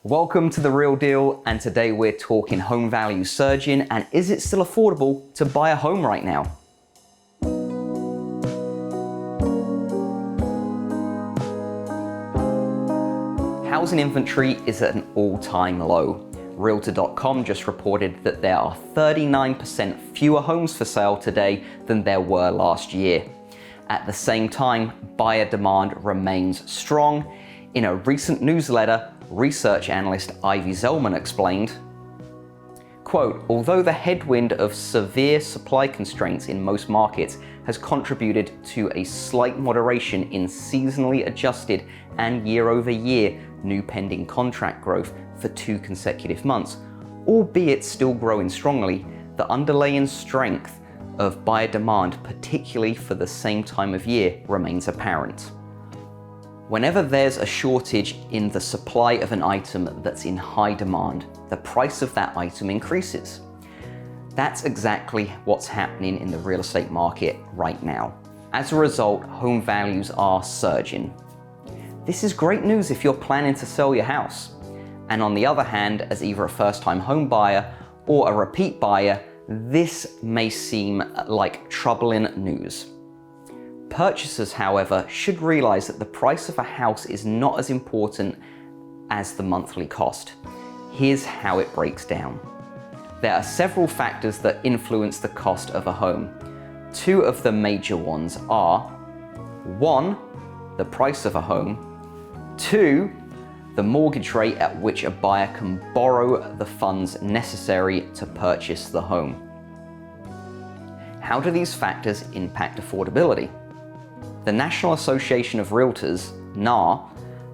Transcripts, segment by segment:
Welcome to The Real Deal, and today we're talking home values surging and is it still affordable to buy a home right now? Housing inventory is at an all-time low. Realtor.com just reported that there are 39% fewer homes for sale today than there were last year. At the same time, buyer demand remains strong. In a recent newsletter, research analyst Ivy Zellman explained, quote, although the headwind of severe supply constraints in most markets has contributed to a slight moderation in seasonally adjusted and year-over-year new pending contract growth for 2 consecutive months, albeit still growing strongly, the underlying strength of buyer demand, particularly for the same time of year, remains apparent. Whenever there's a shortage in the supply of an item that's in high demand, the price of that item increases. That's exactly what's happening in the real estate market right now. As a result, home values are surging. This is great news if you're planning to sell your house. And on the other hand, as either a first-time home buyer or a repeat buyer, this may seem like troubling news. Purchasers, however, should realize that the price of a house is not as important as the monthly cost. Here's how it breaks down. There are several factors that influence the cost of a home. 2 of the major ones are 1, the price of a home, 2, the mortgage rate at which a buyer can borrow the funds necessary to purchase the home. How do these factors impact affordability? The National Association of Realtors, NAR,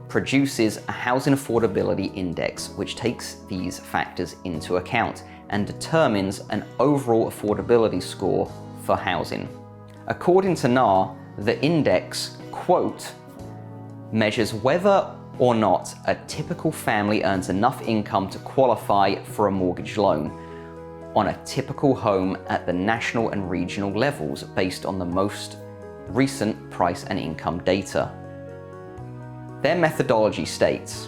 produces a housing affordability index which takes these factors into account and determines an overall affordability score for housing. According to NAR, the index, quote, measures whether or not a typical family earns enough income to qualify for a mortgage loan on a typical home at the national and regional levels based on the most recent price and income data. Their methodology states,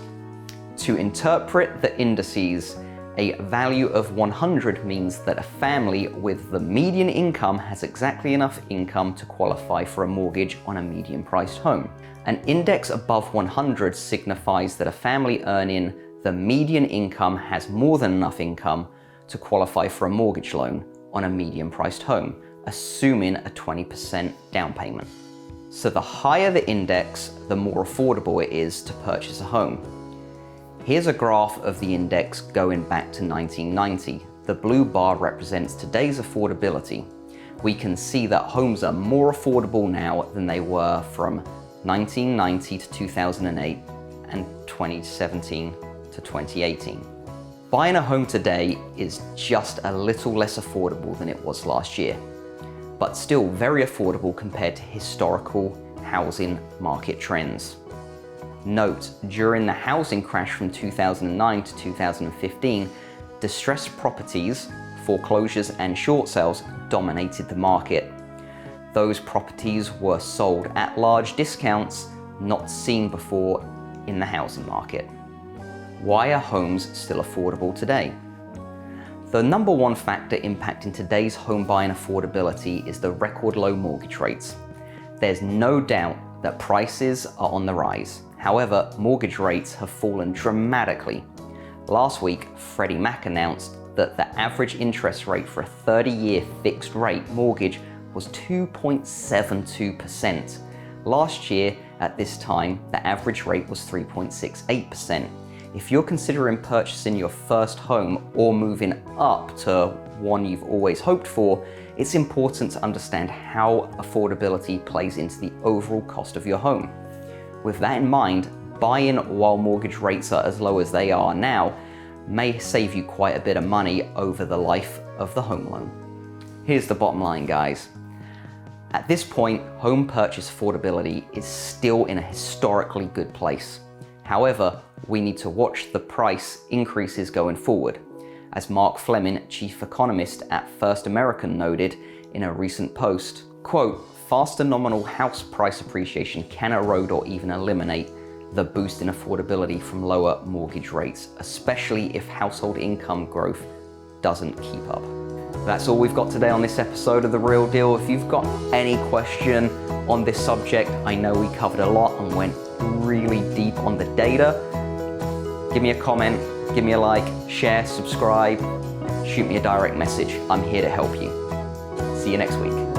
to interpret the indices, a value of 100 means that a family with the median income has exactly enough income to qualify for a mortgage on a median-priced home. An index above 100 signifies that a family earning the median income has more than enough income to qualify for a mortgage loan on a median-priced home, assuming a 20% down payment. So the higher the index, the more affordable it is to purchase a home. Here's a graph of the index going back to 1990. The blue bar represents today's affordability. We can see that homes are more affordable now than they were from 1990 to 2008 and 2017 to 2018. Buying a home today is just a little less affordable than it was last year, but still very affordable compared to historical housing market trends. Note, during the housing crash from 2009 to 2015, distressed properties, foreclosures and short sales dominated the market. Those properties were sold at large discounts not seen before in the housing market. Why are homes still affordable today? The number one factor impacting today's home buying affordability is the record low mortgage rates. There's no doubt that prices are on the rise. However, mortgage rates have fallen dramatically. Last week, Freddie Mac announced that the average interest rate for a 30-year fixed rate mortgage was 2.72%. Last year, at this time, the average rate was 3.68%. If you're considering purchasing your first home or moving up to one you've always hoped for, it's important to understand how affordability plays into the overall cost of your home. With that in mind, buying while mortgage rates are as low as they are now may save you quite a bit of money over the life of the home loan. Here's the bottom line, guys. At this point, home purchase affordability is still in a historically good place. However, we need to watch the price increases going forward. As Mark Fleming, chief economist at First American, noted in a recent post, quote, faster nominal house price appreciation can erode or even eliminate the boost in affordability from lower mortgage rates, especially if household income growth doesn't keep up. That's all we've got today on this episode of The Real Deal. If you've got any question on this subject, I know we covered a lot and went really deep on the data. Give me a comment, give me a like, share, subscribe, shoot me a direct message. I'm here to help you. See you next week.